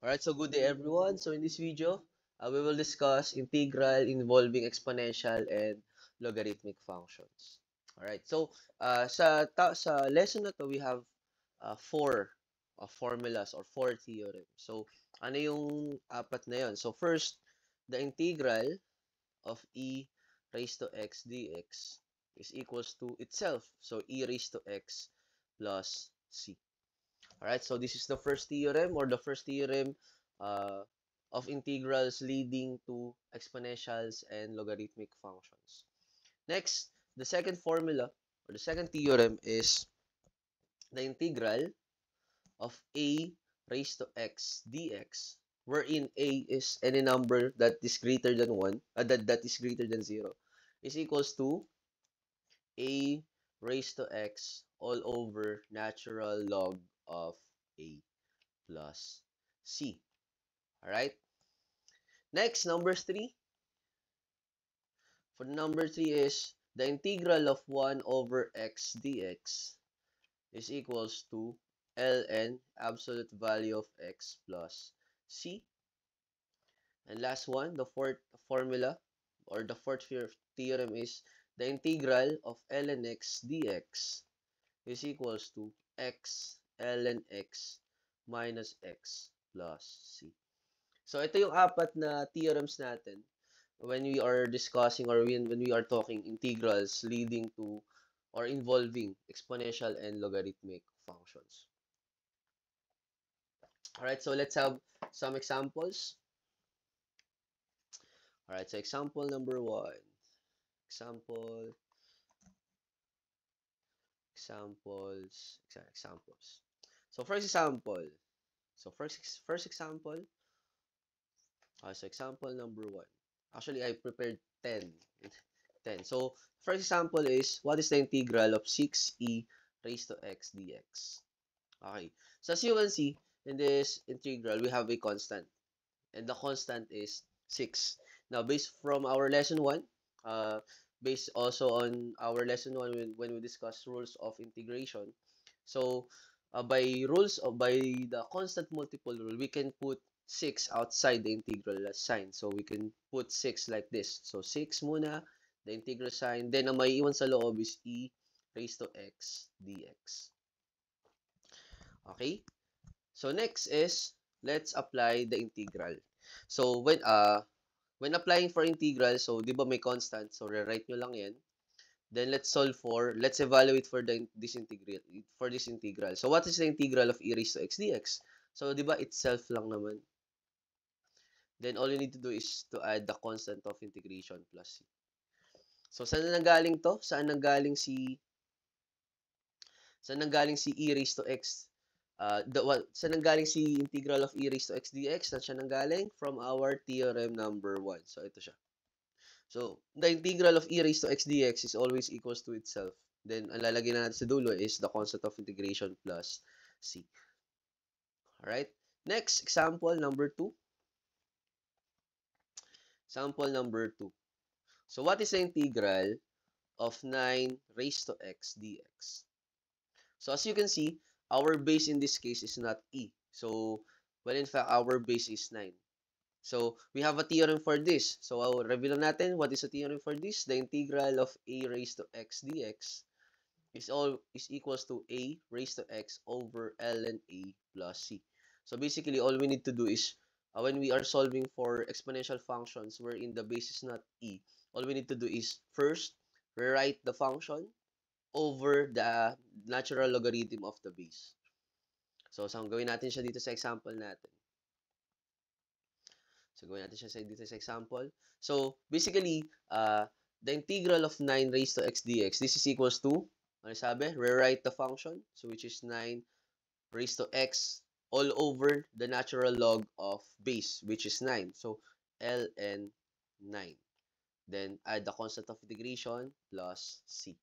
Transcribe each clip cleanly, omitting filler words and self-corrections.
Alright, so good day everyone. So in this video, we will discuss integral involving exponential and logarithmic functions. Alright, so sa lesson na to, we have four formulas or four theorems. So ano yung apat na yon? So first, the integral of e raised to x dx is equals to itself. So e raised to x plus c. Alright, so this is the first theorem or the first theorem uh, of integrals leading to exponentials and logarithmic functions. Next, the second formula or the second theorem is the integral of a raised to x dx, wherein a is any number that is greater than 1, that is greater than 0, is equals to a raised to x all over natural log of a plus c. Alright? Next, number 3. For number 3 is the integral of 1 over x dx is equals to ln absolute value of x plus c. And last one, the fourth formula or the fourth theorem is the integral of ln x dx is equals to x ln x minus x plus c. So, ito yung apat na theorems natin when we are discussing or when we are talking integrals leading to or involving exponential and logarithmic functions. Alright, so let's have some examples. Alright, so example number 1. Example, examples. So first example. So first example. So example number 1. Actually, I prepared 10. 10. So, first example is, what is the integral of 6e raised to x dx? Okay. So, as you can see, in this integral, we have a constant. And the constant is 6. Now, based from our lesson 1, based also on our lesson 1 when we discuss rules of integration. So, by the constant multiple rule, we can put 6 outside the integral sign. So, we can put 6 like this. So, 6 muna, the integral sign. Then, ang maiiwan sa loob is e raised to x dx. Okay? So, next is, let's apply the integral. So, when applying for integral, so, di ba may constant? So, rewrite nyo lang yan. Then, let's evaluate for this integral. So, what is the integral of e raised to x dx? So, di ba, itself lang naman. Then, all you need to do is to add the constant of integration plus c. So, saan na nanggaling to? Saan nanggaling si e raised to x? Saan nanggaling si integral of e raised to x dx? Saan siya nanggaling? From our theorem number 1. So, ito siya. So, the integral of e raised to x dx is always equals to itself. Then, ang lalagay na natin sa dulo is the constant of integration plus c. Alright? Next, example number 2. Example number 2. So, what is the integral of 9 raised to x dx? So, as you can see, our base in this case is not e. So, well, in fact, our base is 9. So, we have a theorem for this. So, I'll reveal natin what is the theorem for this. The integral of a raised to x dx is equals to a raised to x over ln a plus c. So, basically, all we need to do is, when we are solving for exponential functions wherein the base is not e, all we need to do is, first, rewrite the function over the natural logarithm of the base. So, gawin natin siya dito sa example natin. So, gawin natin siya dito sa example. So, basically, the integral of 9 raised to x dx, this is equals to, ano sabi? Rewrite the function. So, which is 9 raised to x all over the natural log of base, which is 9. So, ln 9. Then, add the constant of integration plus c.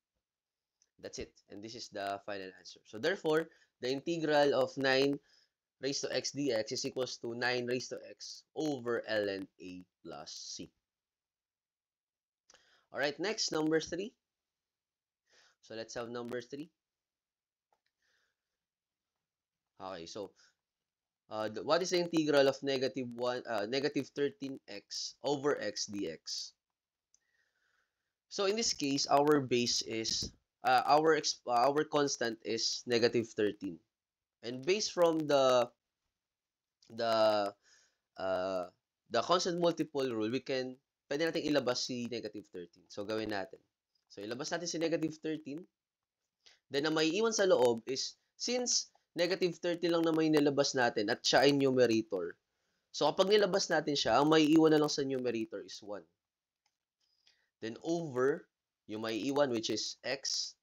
That's it. And this is the final answer. So, therefore, the integral of 9 raised to x dx is equals to 9 raised to x over ln a plus c. Alright, next, number 3. So, let's have number 3. Okay, so, what is the integral of negative 13x over x dx? So in this case, our base is our constant is negative 13, and based from the uh, the constant multiple rule, pwede natin ilabas si negative 13. So gawin natin. So ilabas natin si negative 13. Then ang may iwan sa loob is, since negative 13 lang naman yung nilabas natin at siya ay numerator. So kapag nilabas natin siya, ang may iwan na lang sa numerator is 1. Then over yung may iwan, which is x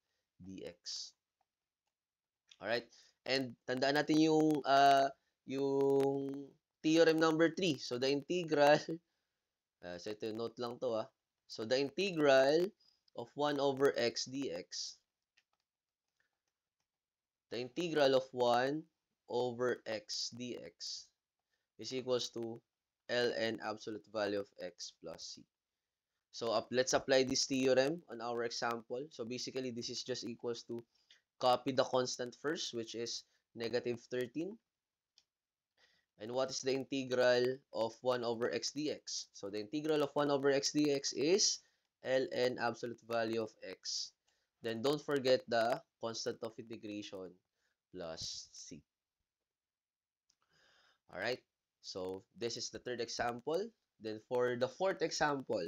dx. Alright? And tandaan natin yung theorem number 3. So the integral, so ito note lang to So the integral of 1 over x dx, the integral of 1 over x dx is equals to ln absolute value of x plus c. So let's apply this theorem on our example. So basically, this is just equals to copy the constant first, which is negative 13. And what is the integral of 1 over x dx? So the integral of 1 over x dx is ln absolute value of x. Then don't forget the constant of integration plus c. Alright, so this is the third example. Then for the fourth example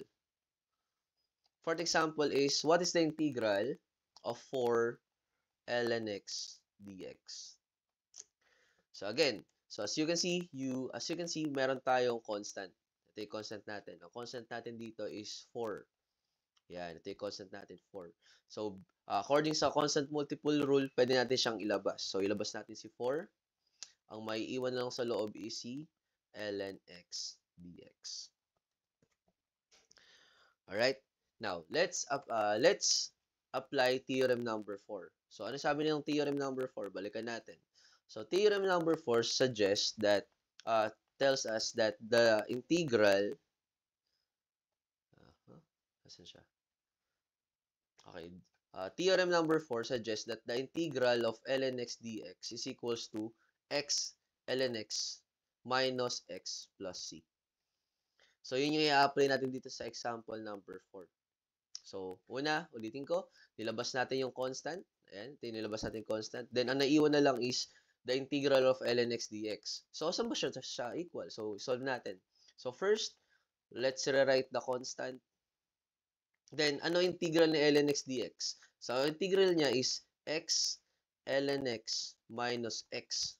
is, what is the integral of 4 ln x dx? So again, so as you can see, meron tayong constant. Ito yung constant natin. Ang constant natin dito is 4. Yan, ito yung constant natin, 4. So, according sa constant multiple rule, pwede natin siyang ilabas. So, ilabas natin si 4. Ang may iwan lang sa loob is si ln x dx. Alright? Now, let's apply theorem number 4. So, ano sabi ng theorem number 4? Balikan natin. So, theorem number 4 suggests that, tells us that the integral, asan siya? Okay. Theorem number 4 suggests that the integral of ln x dx is equals to x ln x minus x plus c. So, yun yung i-apply natin dito sa example number 4. So, ulitin ko, nilabas natin yung constant. Ayan, nilabas natin yung constant. Then, ang naiwan na lang is the integral of ln x dx. So, saan ba siya equal? So, solve natin. So, first, let's rewrite the constant. Then, ano integral ni ln x dx? So, integral niya is x ln x minus x.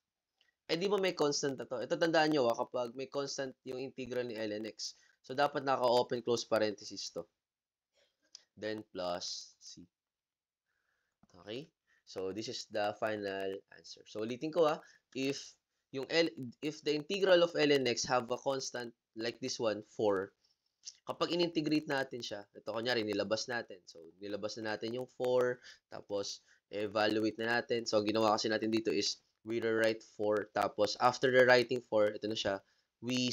Eh, di ba may constant na to? Ito, tandaan nyo, kapag may constant yung integral ni ln x, so dapat naka-open close parenthesis to. Then, plus c. Okay? So, this is the final answer. So, ulitin ko if the integral of ln x have a constant like this one, 4, kapag in-integrate natin siya, ito kunyari, nilabas natin. So, nilabas na natin yung 4, tapos, evaluate na natin. So, ginawa kasi natin dito is, we rewrite 4, tapos, after the writing 4, ito na siya, we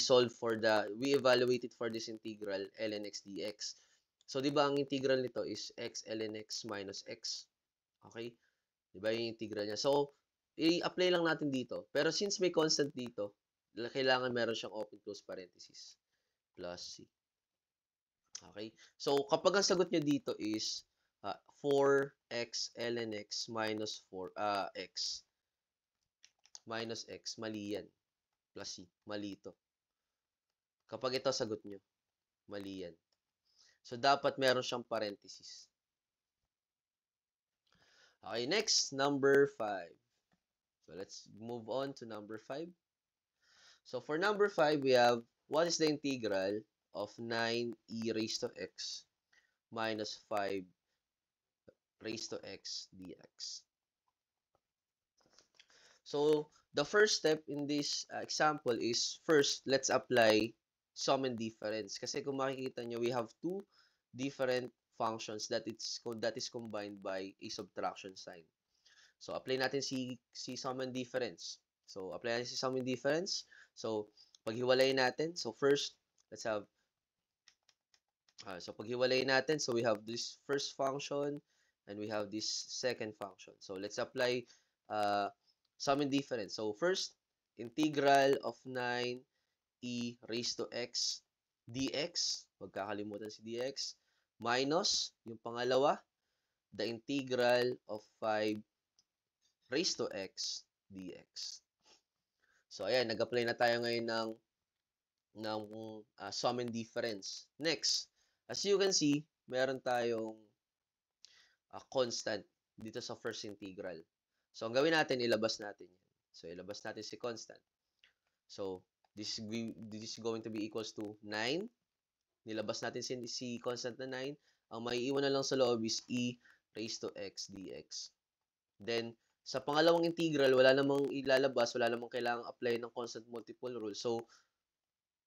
evaluated for this integral, ln x dx. So, di ba, ang integral nito is x ln x minus x. Okay? Di ba yung integral niya? So, i-apply lang natin dito. Pero since may constant dito, kailangan meron siyang open close parenthesis plus c. Okay? So, kapag ang sagot niya dito is 4x ln x minus 4x minus x, mali yan. Plus c, mali ito. Kapag ito sagot niyo, mali yan. So, dapat meron siyang parenthesis. Okay, next, number 5. So, let's move on to number 5. So, for number 5, we have, what is the integral of 9e raised to x minus 5 raised to x dx? So, the first step in this example is, first, let's apply sum and difference. Kasi kung makikita nyo, we have two different functions that is combined by a subtraction sign. So, apply natin si sum and difference. So, apply natin si sum and difference. So, paghiwalay natin. So, first, let's have, so paghiwalay natin. So, we have this first function and we have this second function. So, let's apply sum and difference. So, first, integral of 9e raised to x dx, huwag kakalimutan si dx, minus, yung pangalawa, the integral of 5 raised to x dx. So, ayan, nag-apply na tayo ngayon ng sum and difference. Next, as you can see, meron tayong constant dito sa first integral. So, ang gawin natin, ilabas natin yan. So, ilabas natin si constant. So, this is going to be equals to 9. Nilabas natin si constant na 9. Ang maiiwan na lang sa loob is e raised to x dx. Then, sa pangalawang integral, wala namang ilalabas, wala namang kailangang apply ng constant multiple rule. So,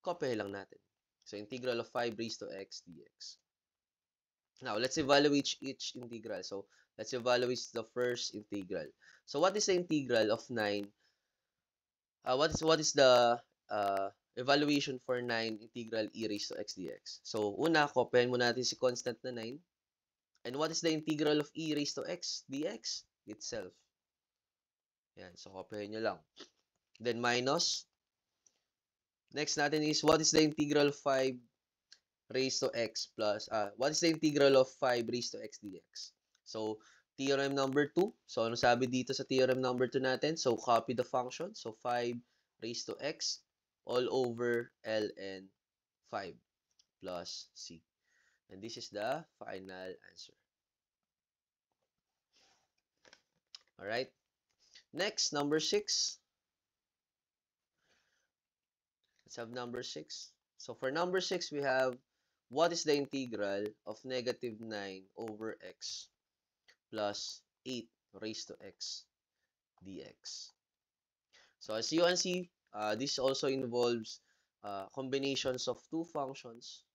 copy lang natin. So, integral of 5 raised to x dx. Now, let's evaluate each integral. So, let's evaluate the first integral. So, what is the integral of 9? What is the evaluation for 9 integral e raised to x dx? So, una, copyahin mo natin si constant na 9. And what is the integral of e raised to x dx? Itself. Yan. So, copyahin nyo lang. Then, minus. Next natin is, what is the integral of 5 raised to x plus, what is the integral of 5 raised to x dx? So, theorem number 2. So, ano sabi dito sa theorem number 2 natin? So, copy the function. So, 5 raised to x all over ln 5 plus c. And this is the final answer. Alright. Next, number 6. Let's have number 6. So, for number 6, we have, what is the integral of negative 9 over x plus 8 raised to x dx? So, as you can see, this also involves combinations of two functions,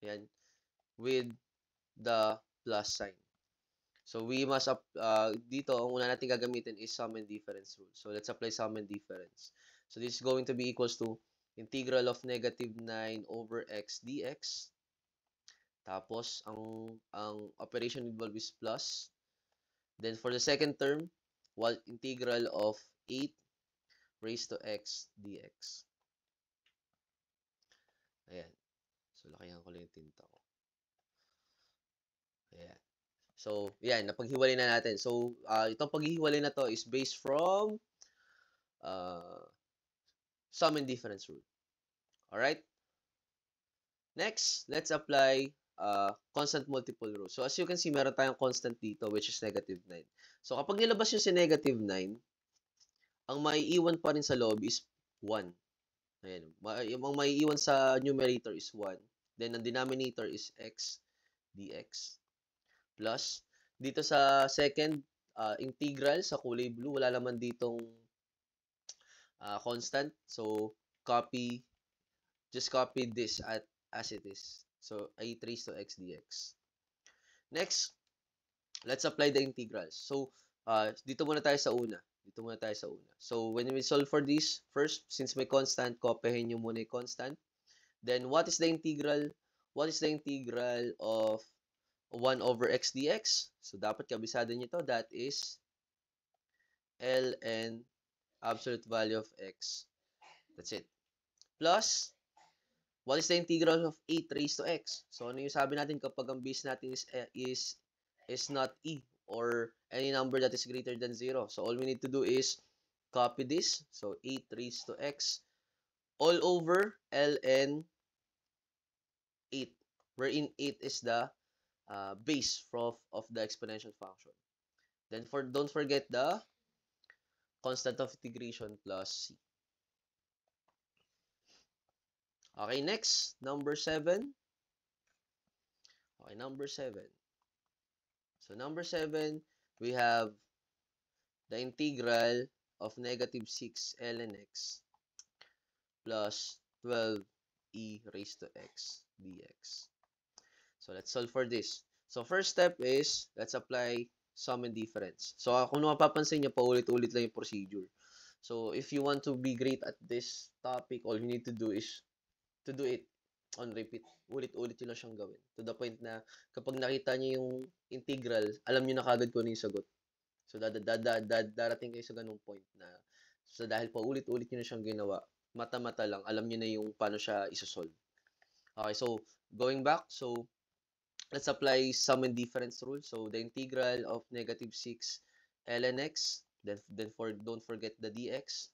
yan, with the plus sign. So, we must, dito, ang una natin gagamitin is sum and difference rule. So, let's apply sum and difference. So, this is going to be equals to integral of negative 9 over x dx. Tapos, ang operation involved is plus. Then, for the second term, integral of 8 raised to x dx. Ayan. So, lakayan ko lang yung tinta ko. Ayan. So, yan, napaghiwalay na natin. So, itong paghihiwalay na to is based from sum and difference rule. Alright? Next, let's apply constant multiple rule. So, as you can see, meron tayong constant dito, which is negative 9. So, kapag nilabas nyo si negative 9, ang maiiwan pa rin sa loob is 1. Ayan. Ang maiiwan sa numerator is 1. Then, ang denominator is x dx. Plus, dito sa second integral, sa kulay blue, wala naman ditong constant. So, just copy this as it is. So, 8 raised to x dx. Next, let's apply the integrals. So, dito muna tayo sa una. So, when we solve for this, first, since may constant, copyahin nyo muna yung constant. Then, what is the integral? What is the integral of 1 over x dx? So, dapat kabisado nyo to. That is ln absolute value of x. That's it. Plus, what is the integral of 8 raised to x? So, ano yung sabi natin kapag ang base natin is not e or any number that is greater than 0. So, all we need to do is copy this. So, 8 raised to x all over ln 8, wherein 8 is the base of the exponential function. Then, don't forget the constant of integration plus c. Okay, next, number 7. Okay, number 7. So, number 7, we have the integral of negative 6 ln x plus 12e raised to x dx. So, let's solve for this. So, first step is, let's apply sum and difference. So, kung mapapansin nyo, paulit-ulit lang yung procedure. So, if you want to be great at this topic, all you need to do is to do it on repeat. Ulit-ulit yun lang siyang gawin. To the point na kapag nakita niyo yung integral, alam niyo na kagad kung ano yung sagot. So, darating kayo sa ganung point na So, dahil paulit-ulit nyo na siyang ginawa, mata-mata lang, alam nyo na yung paano siya isosolve. Okay, so, going back, so, let's apply sum and difference rule. So, the integral of negative 6 ln x, don't forget the dx,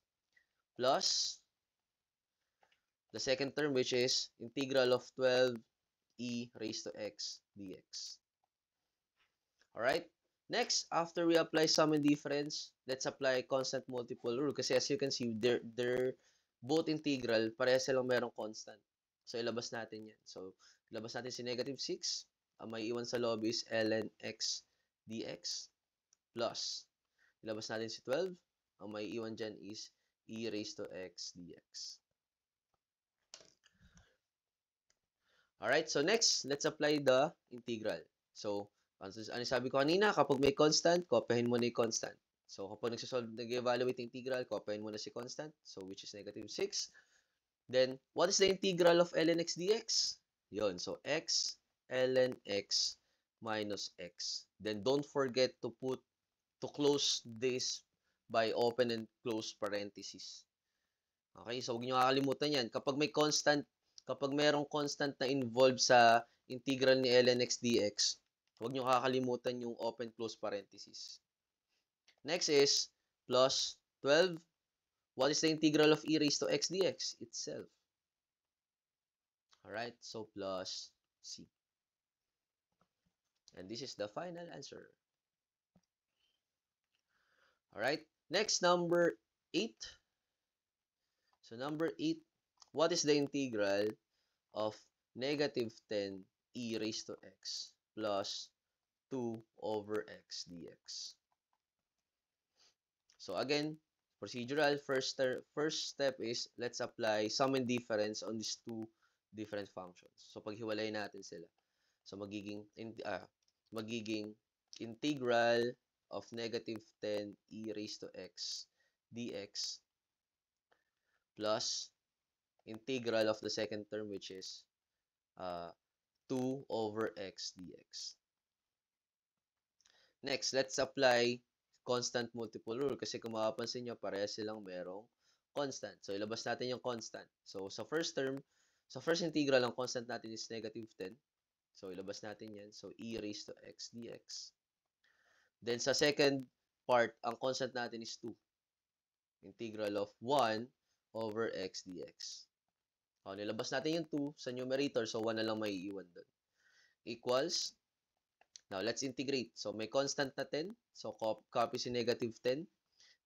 plus the second term, which is integral of 12 e raised to x dx. Alright? Next, after we apply sum and difference, let's apply constant multiple rule. Kasi as you can see, they're both integral, parehas silang merong constant. So, ilabas natin yan. So, ilabas natin si negative 6. Ang may iwan sa loob is ln x dx, plus ilabas natin si 12. Ang may iwan dyan is e raised to x dx. Alright, so next, let's apply the integral. So, ano sabi ko kanina, kapag may constant, kopyahin mo na yung constant. So, kapag nag-evaluate integral, kopyahin mo na si constant, so which is negative 6. Then, what is the integral of ln x dx? Yun, so x ln x minus x. Then, don't forget to close this by open and close parentheses. Okay, so huwag niyo kakalimutan yan. Kapag mayroong constant na involved sa integral ni ln x dx, huwag niyo kakalimutan yung open close parentheses. Next is plus 12. What is the integral of e raised to x dx? Itself. Alright, so plus c. And this is the final answer. Alright, next, number 8. So, number 8, what is the integral of negative 10 e raised to x plus 2 over x dx? So, again, procedural, first step is let's apply sum and difference on these two different functions. So, paghiwalay natin sila. So, magiging integral of negative 10 e raised to x dx plus integral of the second term, which is 2 over x dx. Next, let's apply constant multiple rule kasi kung mapapansin nyo, parehas silang merong constant. So, ilabas natin yung constant. So, sa first integral, ang constant natin is negative 10. So, ilabas natin yan. So, e raised to x dx. Then, sa second part, ang constant natin is 2. Integral of 1 over x dx. O, nilabas natin yung 2 sa numerator. So, 1 na lang may iwan doon. Equals. Now, let's integrate. So, may constant na 10. So, copy si negative 10.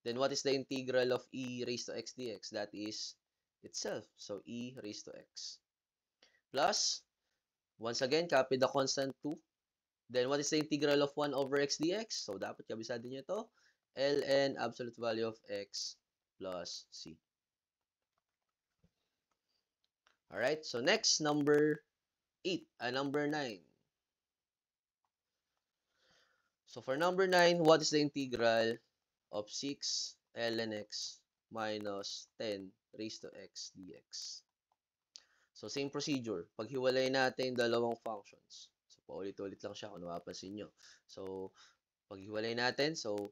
Then, what is the integral of e raised to x dx? That is itself. So, e raised to x. Plus, once again, copy the constant 2. Then, what is the integral of 1 over x dx? So, dapat kabisado nyo ito. ln absolute value of x plus c. Alright, so next, number 9. So, for number 9, what is the integral of 6 ln x minus 10 raised to x dx? So, same procedure. Paghiwalay natin dalawang functions. So, paulit-ulit lang siya kung napapansin nyo. So, paghiwalay natin, so,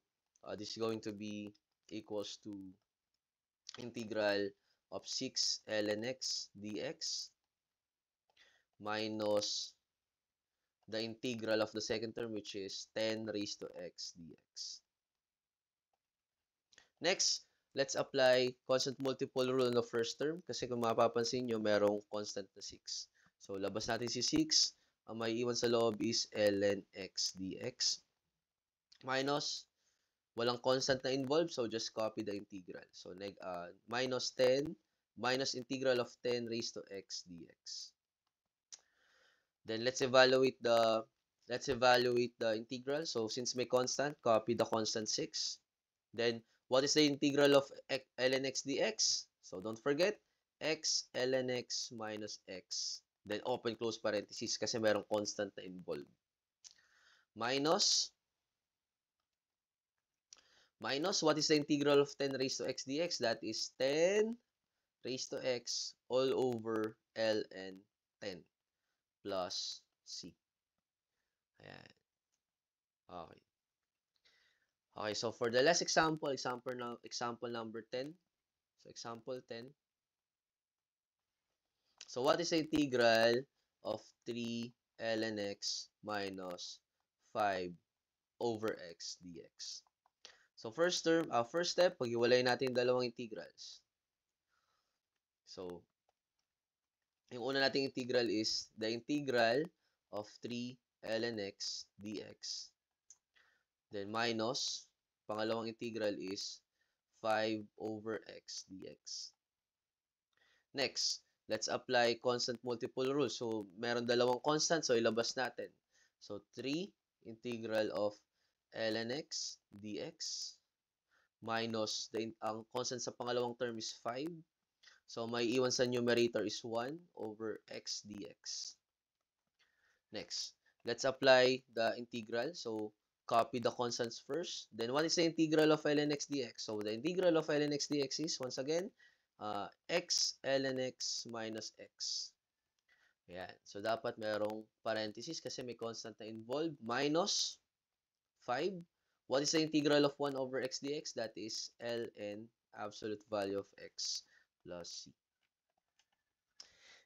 this is going to be equals to integral of 6 ln x dx minus the integral of the second term, which is 10 raised to x dx. Next, let's apply constant multiple rule on the first term kasi kung mapapansin nyo, merong constant na 6. So, labas natin si 6. Ang may iwan sa loob is ln x dx minus, walang constant na involved, so just copy the integral. So, minus 10 minus integral of 10 raised to x dx. Then, let's evaluate the integral. So, since may constant, copy the constant 6. Then, what is the integral of ln x dx? So, don't forget, x ln x minus x. Then, open close parentheses kasi merong constant na involved. Minus, what is the integral of 10 raised to x dx? That is 10 raised to x all over ln 10 plus c. Ayan. Okay. Okay, so for the last example, example number 10. So example 10. So what is the integral of 3 ln x minus 5 over x dx? So first step, paghiwalayin natin yung dalawang integrals. So, yung una nating integral is the integral of 3 ln x dx. Then minus, pangalawang integral is 5 over x dx. Next, let's apply constant multiple rule. So, meron dalawang constant, so ilabas natin. So, 3 integral of ln x dx minus ang constant sa pangalawang term is 5. So, may iwan sa numerator is 1 over x dx. Next, let's apply the integral. So, copy the constants first. Then, what is the integral of ln x dx? So, the integral of ln x dx is, once again, x ln x minus x. Ayan. So, dapat merong parenthesis kasi may constant na involved. Minus 5. What is the integral of 1 over x dx? That is ln absolute value of x plus c.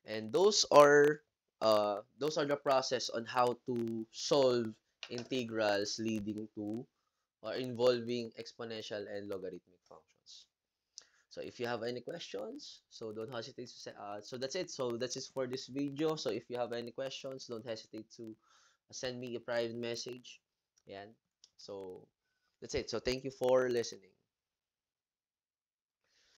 And those are the process on how to solve integrals leading to or involving exponential and logarithmic functions. So if you have any questions, so don't hesitate to say, so that's it. So that's it for this video. So if you have any questions, don't hesitate to send me a private message. Yan. So that's it. So thank you for listening.